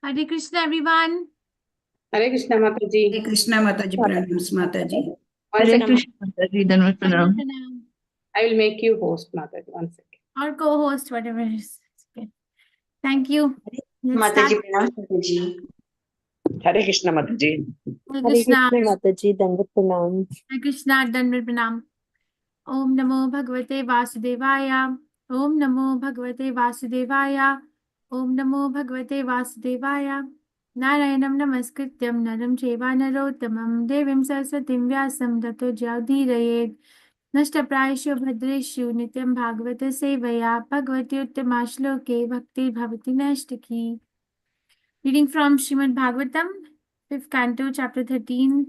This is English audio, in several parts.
Hare Krishna, everyone. Hare Krishna Mataji. Hare Krishna Mataji, pranams Mataji. Hare Krishna Mataji, Dandavat Pranam. I will make you host, Mataji. 1 second. Or co-host, whatever it is. Okay. Thank you. Mataji, pranams Mataji. Hare Krishna Mataji. Hare Hare Krishna. Krishna Mataji, Dandavat Pranam. Hare Krishna, Dandavat Pranam. Om Namo Bhagavate Vasudevaya. Om Namo Bhagavate Vasudevaya. Om Namo Bhagavate Vasudevaya. Narayanam Namaskrityam Naram Cheva Narottamam Devim Saraswatim Vyasam Tato Jyaudirayet Nashtaprayashu Bhadreshu Nityam Bhagavata Sevaya Bhagavati Uttama Shloke Bhakti Bhavati Nashtaki. Reading from Srimad Bhagavatam, 5th Canto, Chapter 13,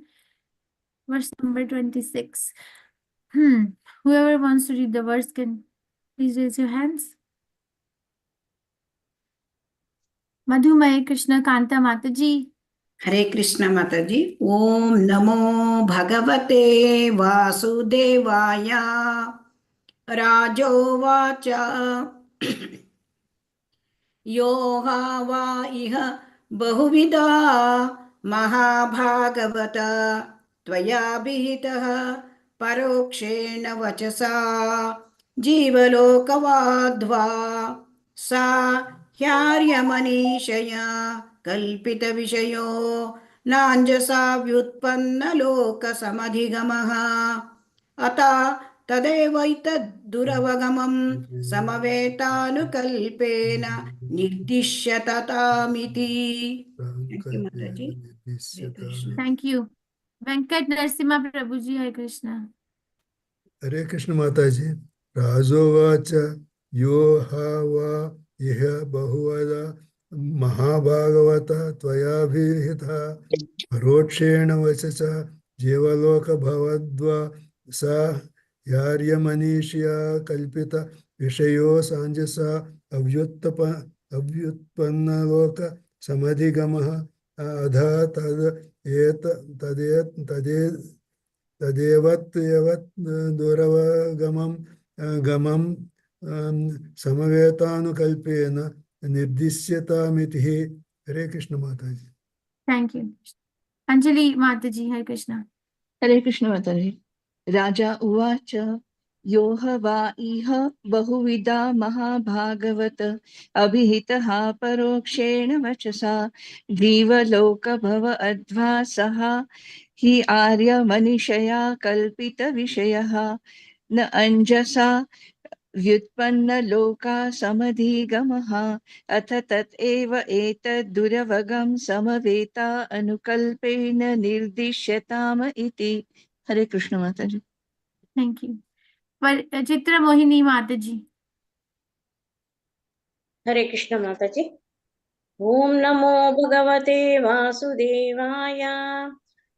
verse number 26. Whoever wants to read the verse can please raise your hands. Madhumay Krishna Kanta Mataji. Hare Krishna Mataji. Om Namo Bhagavate Vasudevaya. Rajovacha. Yoha va iha bahuvida mahabhagavata tvaya bhitaha parokshena vachasa jivalokavadva sa hyaryamanisaya kalpita vishayo nanjasa vyutpanna loka samadhigamaha ata तदेवैतद्दुरवगमं समवेतानुकल्पेन निर्दिश्यतामिति. Thank you. Venkat Narasimha Prabhuji, Hare Krishna. Hare Krishna Mataji. Rajovacha yohava iha bahuvada mahabhagavata tvayabhihita parokshena vachasa jivaloka bhavadva sa yaryamanisya kalpita vishayo sanjasa avyutpanna loka samadhigamaha adha tadevat duravagamam gamam samavetanukalpena nirdisyatamiti. Hare Krishna Mataji. Thank you. Anjali Mataji, Hare Krishna. Hare Krishna Mataji. Raja Uvacha Yoha va iha bahuvida mahabhagavata abhihitaha parokshena vachasa jiva loka bhava adva saha hi arya manishaya kalpita vishayaha na anjasa vyutpanna loka samadhigamaha atha tat eva etad duravagam samaveta anukalpena nirdishyatama iti. Hare Krishna Mataji. Thank you. Chitra Mohini Mataji. Hare Krishna Mataji. Om Namo Bhagavate Vasudevaya.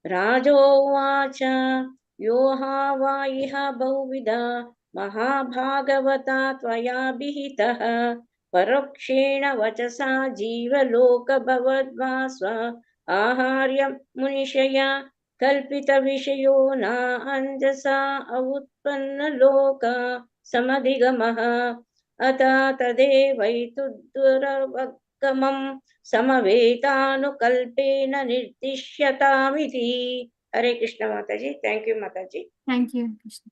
Rajovacha yoha va iha bahuvida mahabhagavata tvaya bhitaha parokshena vachasa jiva loka bhavadvasva aharyam munishaya kalpita vishayo na anjasa avutpanna loka samadhigamaha ata tadevaitu समवेतानुकल्पेन निर्दिश्यतामिति. Hare Krishna Mataji. Thank you Mataji. Thank you, Krishna.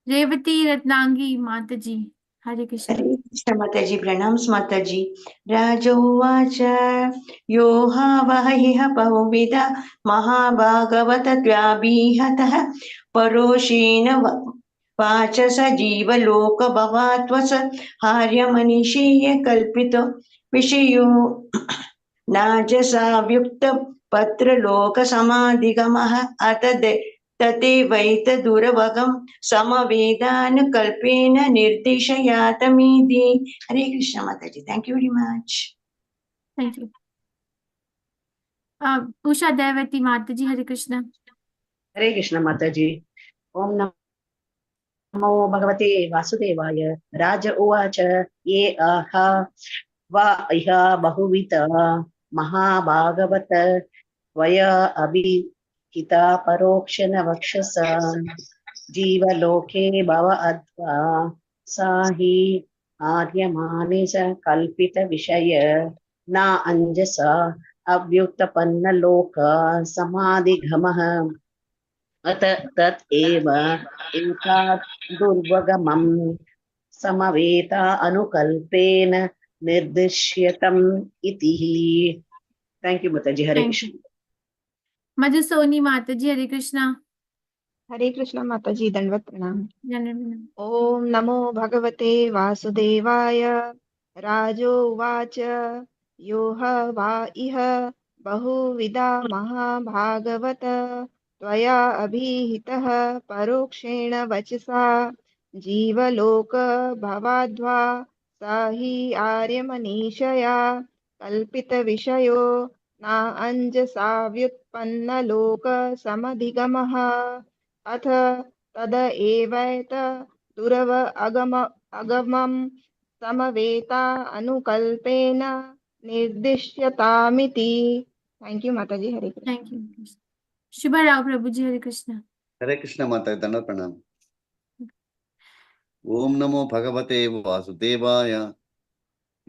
Revati Ratnangi Mataji. Hare Krishna. Hare Krishna Mataji. Pranams Mataji. Rajovacha yoha vahiha bahuvida mahabhagavata tvabhihatah paroshena vachasa jiva loka bhavatvasa haryamanishiya kalpito vishayo नाजसा व्युक्त पत्र लोक समाधिगमः अतदे ततेवैत दूरवगम समवेदानुकल्पेन निर्दिशयातमीति. Hare Krishna Mataji. Thank you very much. Thank you. Usha Devati Mataji, Hare Krishna. Hare Krishna Mataji. Om Namo Bhagavate Vasudevaya. Raja Uvacha ye aha va iha bahuvita mahabhagavata vaya abhita parokshena vakshasa jiva loke bhava adva sahi आर्यमानेश कल्पित विषय न अञ्जसा अव्युत्पन्नलोक समाधिगमः अत तत् एव एतात् दुर्वगमम् समवेता अनुकल्पेन निर्दिश्यतम् इति. Thank you, Mataji. Hare Thank Krishna. you. Madhusoni Mataji, Hare Krishna. हरे कृष्ण माताजी दंडवत प्रणाम। Janarvana. ओम नमो भगवते वासुदेवाय। राजो उवाच यो ह वा इह बहुविधा महाभागवत त्वया अभिहितः परोक्षेण वचसा जीवलोक भवाद्वा स हि आर्यमनीषया कल्पितविषयो न अञ्जसा व्युत्पन्नलोक समधिगमः अथ तद एवैत दुरव अगमं समवेता अनुकल्पेन निर्दिश्यतामिति। थैंक यू माताजी। हरे Krishna. Thank you. Shubha Rao Prabhuji, Hare Krishna. हरे कृष्ण माता दंड प्रणाम। ओम नमो भगवते वासुदेवाय।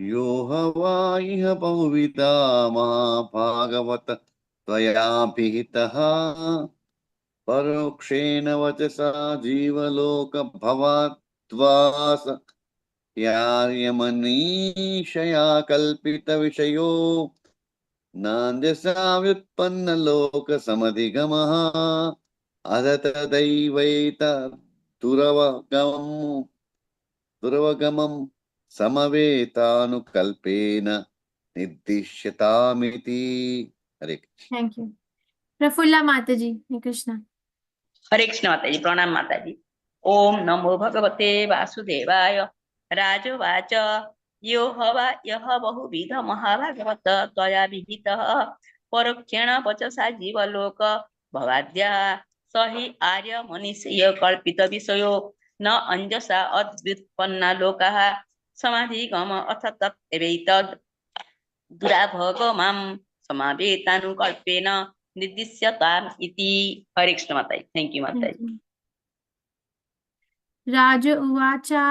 यो ह वा इह बहुविधा महाभागवत त्वया पिहितः परोक्षेण वचसा जीवलोक भवाद्वास यार्यमनीषया कल्पितविषयो नान्यसा व्युत्पन्नलोकसमधिगमः अथ तदैवैत दुर्वगमं समवेतानुकल्पेन निर्दिश्यतामिति। हरे Krishna. Thank you. Prafulla Mataji, Hare Krishna. हरे कृष्ण माताजी प्रणाम माताजी। ओम नमो भगवते वासुदेवाय। राजोवाच यो ह वा यः बहुविध महाभागवत त्वया विहितः परोक्षेण वचसा जीवलोक भवाद्या स हि आर्य मनीषीय कल्पित विषयो न अंजसा अव्युत्पन्ना लोकाः समाधिगम अथ तत् एवैतद् दुराभगमं समावेतानुकल्पेन निर्दिश्यताम् इति। हरे कृष्ण माताजी। थैंक यू Thank माताजी। you. Raja Uvacha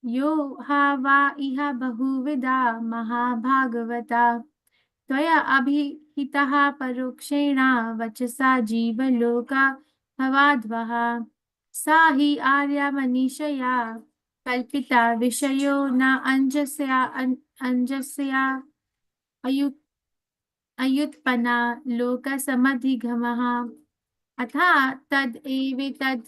Yo ha va iha bahuvida mahabhagavata Tvaya abhihitaha parokshena vachasa jiva loka bhavadvaha sahi arya manishaya kalpita vishayo na anjasya ayut ayutpana loka samadhigamaha atha tad evitad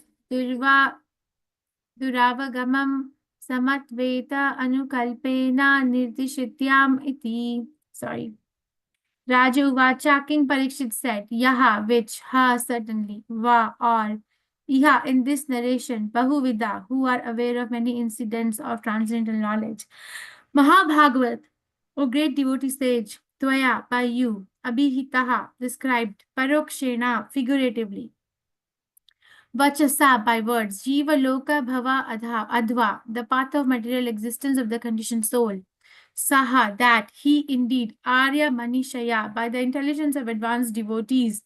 duravagamam samatveta anukalpena nirdishityam iti. Sorry. Raja Uvacha, King Parikshit said, Yaha, which, ha, certainly, va, or, Iha, in this narration, Bahuvida, who are aware of many incidents of transcendental knowledge. Mahabhagavat, O great devotee sage, Tvaya, by you, Abhihitaha, described, Parokshena, figuratively, Vachasa, by words, Jiva Loka Bhava Adva, the path of material existence of the conditioned soul. Saha, that he indeed, Arya Manishaya, by the intelligence of advanced devotees.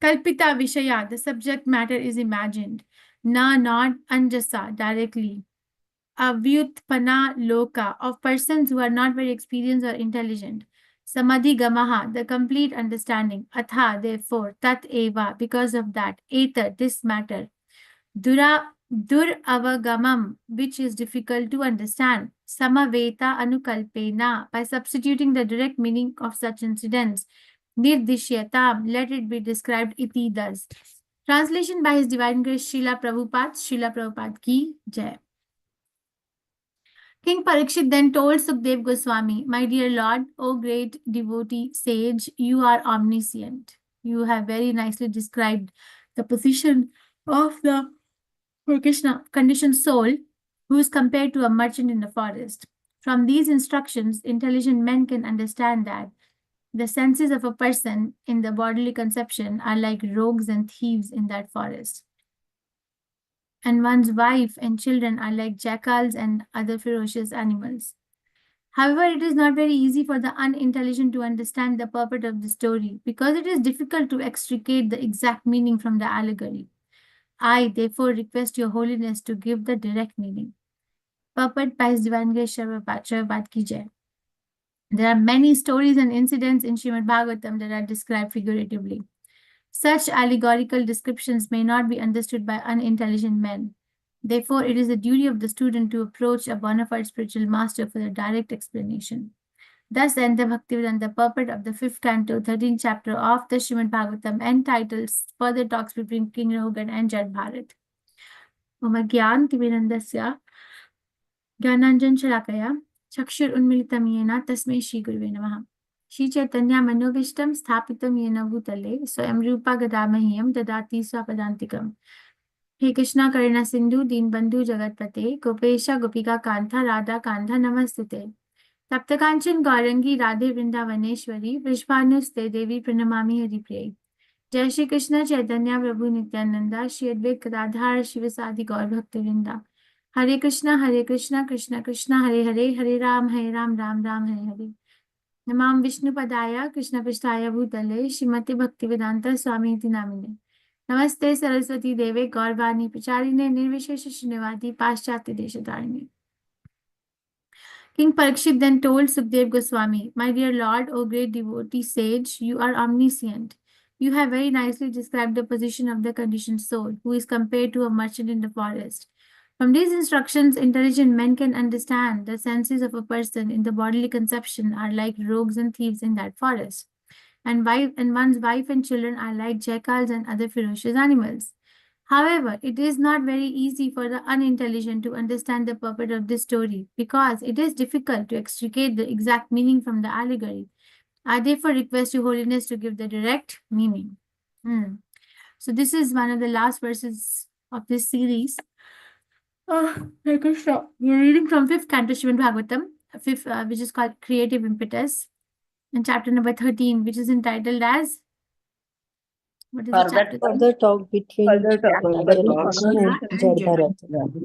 Kalpita Vishaya, the subject matter is imagined. Na, not Anjasa, directly. Avyutpana Loka, of persons who are not very experienced or intelligent. Samadhi Gamaha, the complete understanding. Atha, therefore, Tat Eva, because of that. Ether, this matter. Dur avagamam, which is difficult to understand. Samaveta anukalpena, by substituting the direct meaning of such incidents. Nirdishyatam, let it be described iti thus. Translation by His Divine Grace Srila Prabhupada ki Jai. King Parikshit then told Sukdev Goswami, My dear Lord, O great devotee sage, you are omniscient. You have very nicely described the position of the Krishna, conditioned soul, who is compared to a merchant in the forest. From these instructions, intelligent men can understand that the senses of a person in the bodily conception are like rogues and thieves in that forest. And one's wife and children are like jackals and other ferocious animals. However, it is not very easy for the unintelligent to understand the purport of the story because it is difficult to extricate the exact meaning from the allegory. I, therefore, request your holiness to give the direct meaning. Purport by His Divine Grace Prabhupada ki Jai. There are many stories and incidents in Srimad Bhagavatam that are described figuratively. Such allegorical descriptions may not be understood by unintelligent men. Therefore, it is the duty of the student to approach a bona fide spiritual master for a direct explanation. Thus ends the Bhaktivedanta purport of the 5th canto, 13th chapter of the Srimad Bhagavatam, entitled Further Talks Between King Rahugan and Jad Bharat. Mama Gyantivedandasya Gyananjan Shalakaya Chakshur Unmilitam Yena Tasmai Shri Gurave Namaha. Shri Chaitanya Manovishtam Sthapitam Yena Bhutale Swayam Rupa Gadamahyam Dadati Swapadantikam. He Krishna Karuna Sindhu Deen Bandhu Jagatpate Gopesha Gopika Kantha Radha Kantha Namastute. Taptakanchan Gaurangi Radhe Vrindavaneshwari Vishvanuste Devi Pranamami Haripriya. Jai Shri Krishna Chaitanya Prabhu Nityananda Shri Advait Gadadhar Shivasadi Gaur Bhaktivinda. Hare Krishna Krishna Krishna Hare Hare Hare Ram Ram Ram Hare Hare. Namam Vishnu Padaya Krishna Pishtaya Bhutale Shrimati Bhaktivedanta Swami Iti Namine. Namaste Saraswati Deve Gaurvani Pacharine Nirvishesha Srinivadi Paschatya Deshatarine. King Parikshit then told Sukdev Goswami, "My dear Lord, O great devotee sage, you are omniscient. You have very nicely described the position of the conditioned soul, who is compared to a merchant in the forest. From these instructions, intelligent men can understand the senses of a person in the bodily conception are like rogues and thieves in that forest, and one's wife and children are like jackals and other ferocious animals. However, it is not very easy for the unintelligent to understand the purport of this story because it is difficult to extricate the exact meaning from the allegory. I therefore request Your Holiness to give the direct meaning." So this is one of the last verses of this series. Hare Krishna. We're reading from 5th canto Srimad Bhagavatam, which is called Creative Impetus, and chapter number 13, which is entitled as, what is the chapter? Further talk between Rajan and Jad Bharat.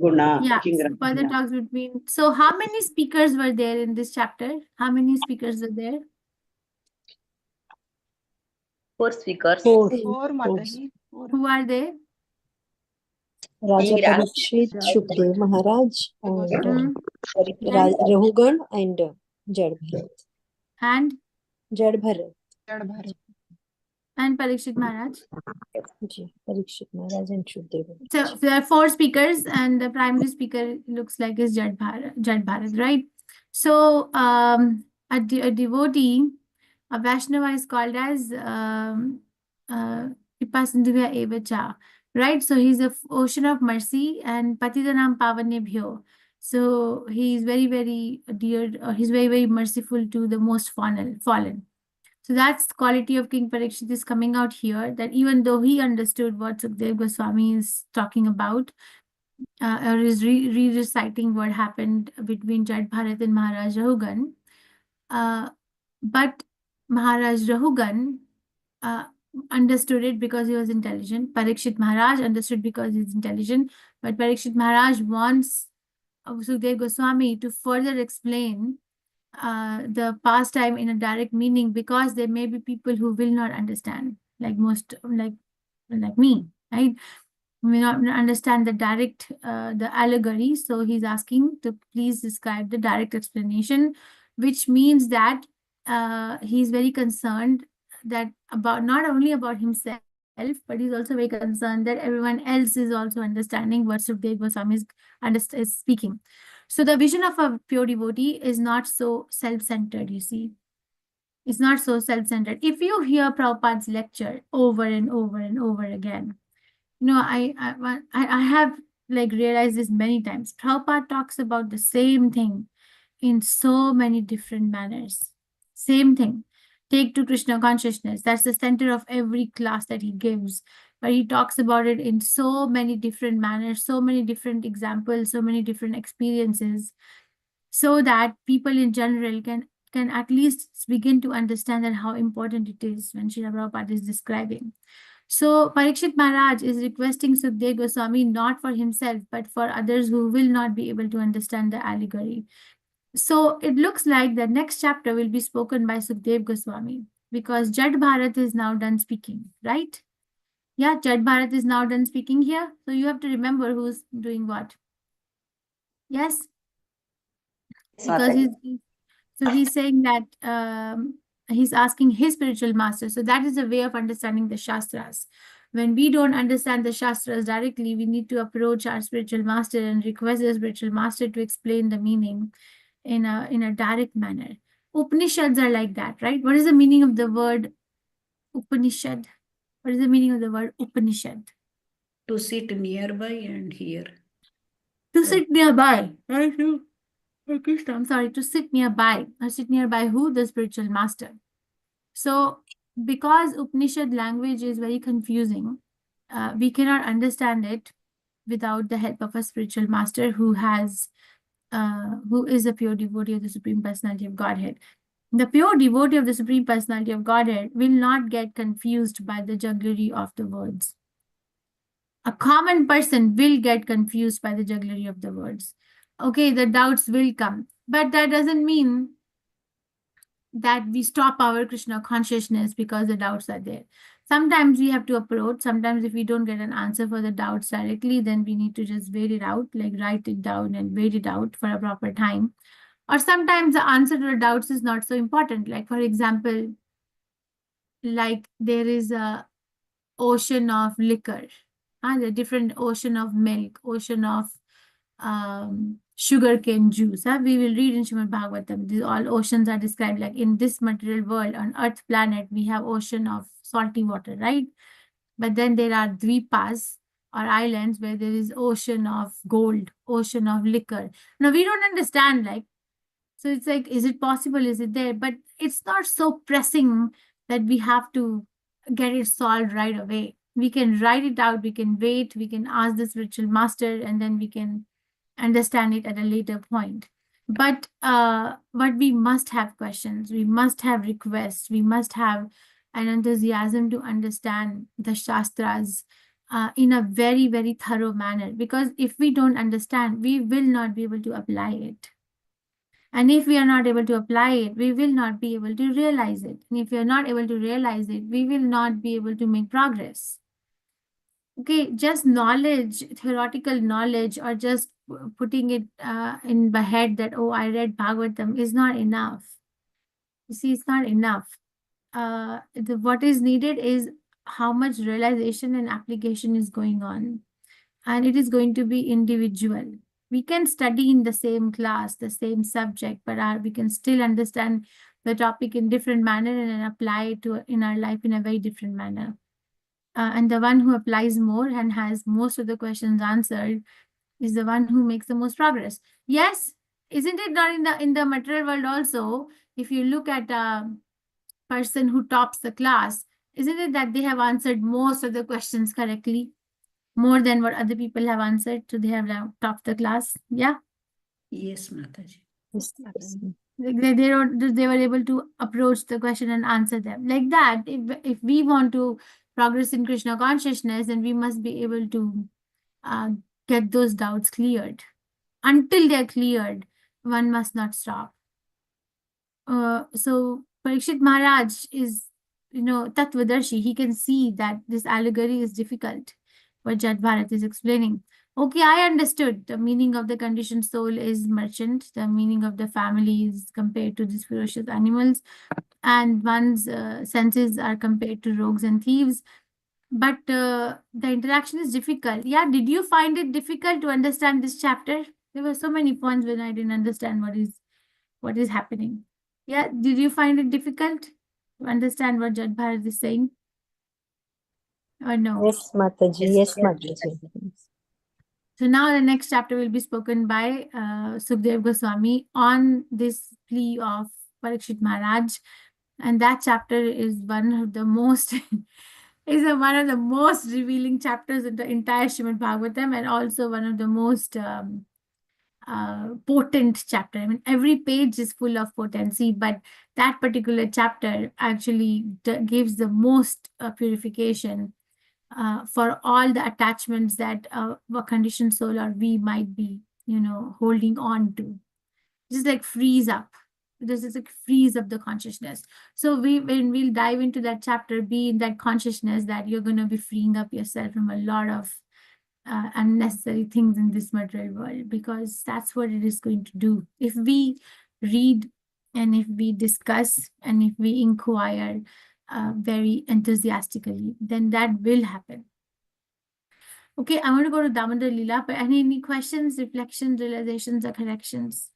Guna. Yeah, King so Rahugan. further talks between. So how many speakers were there in this chapter? How many speakers were there? 4 speakers. Four. Mataji. Who are they? Raja King Raj. Parikshit, Shukdev Maharaj, and Rahugan and Jad Bharat. And Jad Bharat. and Parikshit Maharaj. Ji, Parikshit Maharaj and Shukdev. So there are 4 speakers, and the primary speaker looks like is Jad Bharat, right? So a devotee, a Vaishnava, is called as Ipasindhya Evacha, right? So he's a ocean of mercy and Patitanam Pavanebhyo. So he is very, very dear, he's very, very merciful to the most fallen. So that's the quality of King Parikshit is coming out here, that even though he understood what Sukdev Goswami is talking about, or is re-reciting what happened between Jad Bharat and Maharaj Rahugan, but Maharaj Rahugan understood it because he was intelligent. Parikshit Maharaj understood because he's intelligent, but Parikshit Maharaj wants Sukdev Goswami to further explain the pastime in a direct meaning, because there may be people who will not understand, like me, right? May not understand the direct the allegory. So he's asking to please describe the direct explanation, which means that he's very concerned that about not only about himself, but he's also very concerned that everyone else is also understanding what Sukdev Goswami is speaking. So the vision of a pure devotee is not so self-centered, you see. It's not so self-centered. If you hear Prabhupada's lecture over and over and over again, you know, I have like realized this many times. Prabhupada talks about the same thing in so many different manners. Same thing. Take to Krishna consciousness. That's the center of every class that he gives. But he talks about it in so many different manners, so many different examples, so many different experiences, so that people in general can at least begin to understand that how important it is when Srila Prabhupada is describing. So Parikshit Maharaj is requesting Sukdev Goswami not for himself, but for others who will not be able to understand the allegory. So it looks like the next chapter will be spoken by Sukdev Goswami, because Jad Bharat is now done speaking, right? Yeah, Jad Bharat is now done speaking here. So you have to remember who's doing what. Yes? Because So he's saying that he's asking his spiritual master. So that is a way of understanding the Shastras. When we don't understand the Shastras directly, we need to approach our spiritual master and request the spiritual master to explain the meaning in a direct manner. Upanishads are like that, right? What is the meaning of the word Upanishad? What is the meaning of the word Upanishad? To sit nearby and hear. To sit nearby, right? Krishna, I'm sorry, to sit nearby. Or sit nearby who? The spiritual master. So, because Upanishad language is very confusing, we cannot understand it without the help of a spiritual master who is a pure devotee of the Supreme Personality of Godhead. The pure devotee of the Supreme Personality of Godhead will not get confused by the jugglery of the words. A common person will get confused by the jugglery of the words. Okay, the doubts will come, but that doesn't mean that we stop our Krishna consciousness because the doubts are there. Sometimes we have to approach. Sometimes if we don't get an answer for the doubts directly, then we need to just wait it out, like write it down and wait it out for a proper time. Or sometimes the answer to the doubts is not so important. Like, for example, like there is a ocean of liquor, the different ocean of milk, ocean of sugarcane juice. We will read in Srimad Bhagavatam. These all oceans are described like in this material world, on Earth planet, we have ocean of salty water, right? But then there are dvipas or islands where there is ocean of gold, ocean of liquor. Now we don't understand, like, so it's like, is it possible? Is it there? But it's not so pressing that we have to get it solved right away. We can write it out, we can wait, we can ask the spiritual master, and then we can understand it at a later point. But we must have questions, we must have requests, we must have an enthusiasm to understand the Shastras in a very, very thorough manner. Because if we don't understand, we will not be able to apply it. And if we are not able to apply it, we will not be able to realize it. And if we are not able to realize it, we will not be able to make progress. Okay, just knowledge, theoretical knowledge, or just putting it in the head that, oh, I read Bhagavatam is not enough. You see, it's not enough. What is needed is how much realization and application is going on. And it is going to be individual. We can study in the same class, the same subject, but we can still understand the topic in different manner and then apply it in our life in a very different manner. And the one who applies more and has most of the questions answered is the one who makes the most progress. Yes, isn't it not in the material world also? If you look at a person who tops the class, isn't it that they have answered most of the questions correctly? More than what other people have answered, so they have now topped the class. Yeah. Yes, Mataji. Yes, Mataji. They were able to approach the question and answer them like that. If we want to progress in Krishna consciousness, then we must be able to get those doubts cleared. Until they're cleared, one must not stop. So Parikshit Maharaj is, Tattvadarshi. He can see that this allegory is difficult. What Jat Bharat is explaining. Okay, I understood. The meaning of the conditioned soul is merchant. The meaning of the family is compared to these ferocious animals. And one's senses are compared to rogues and thieves. But the interaction is difficult. Yeah, did you find it difficult to understand this chapter? There were so many points when I didn't understand what is happening. Yeah, did you find it difficult to understand what Jat Bharat is saying? Or no? Yes, Mataji. Yes, Mataji. So now the next chapter will be spoken by Sukdev Goswami on this plea of Parikshit Maharaj. And that chapter is one of the most one of the most revealing chapters in the entire Srimad Bhagavatam, and also one of the most potent chapter. I mean, every page is full of potency, but that particular chapter actually gives the most purification for all the attachments that a conditioned soul or we might be, holding on to. Just like freeze up. This is like freeze up the consciousness. So when we'll dive into that chapter, be in that consciousness that you're going to be freeing up yourself from a lot of unnecessary things in this material world, because that's what it is going to do. If we read and if we discuss and if we inquire very enthusiastically, then that will happen. Okay, I want to go to Damodar Leela, but any questions, reflections, realizations, or corrections?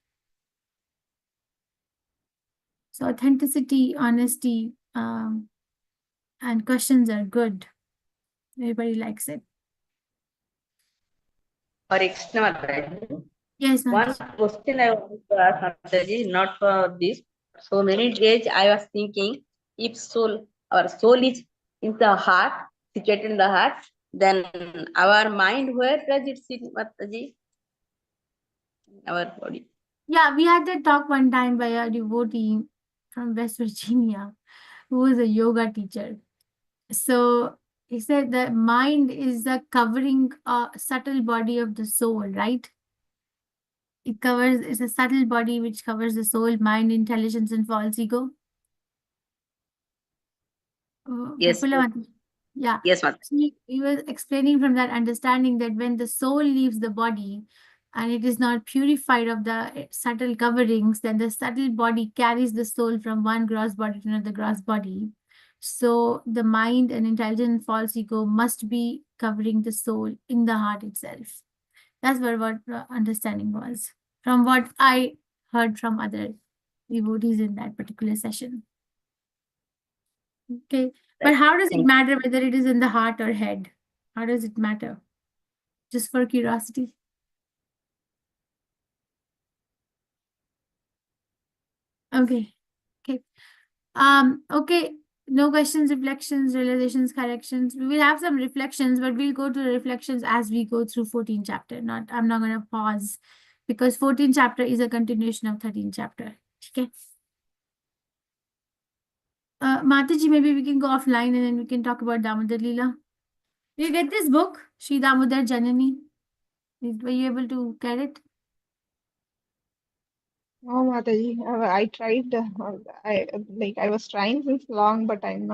So authenticity, honesty, and questions are good. Everybody likes it. Hare Krishna Mataji. Yes, One Mataji. question I want to ask Mataji, not for this. So many days I was thinking, if our soul is in the heart, situated in the heart, then our mind, where does it sit, Mataji? Our body. Yeah, we had that talk one time by a devotee from West Virginia who was a yoga teacher. So he said that mind is the covering subtle body of the soul, right? It's a subtle body which covers the soul, mind, intelligence, and false ego. Yes. Prafula Mataji. Yeah. Yes, Mataji. So he was explaining from that understanding that when the soul leaves the body and it is not purified of the subtle coverings, then the subtle body carries the soul from one gross body to another gross body. So the mind and intelligent false ego must be covering the soul in the heart itself. That's what understanding was from what I heard from other devotees in that particular session. Okay, but how does it matter whether it is in the heart or head? How does it matter? Just for curiosity. Okay. Okay. Okay. No questions, reflections, realizations, corrections. We will have some reflections, but we'll go to the reflections as we go through 14th chapter. I'm not going to pause because 14th chapter is a continuation of 13th chapter. Okay. Mataji, maybe we can go offline and then we can talk about Damodar Leela. Did you get this book, Shri Damodar Janani? Were you able to get it? No, Mataji, I tried. I was trying since long, but I'm not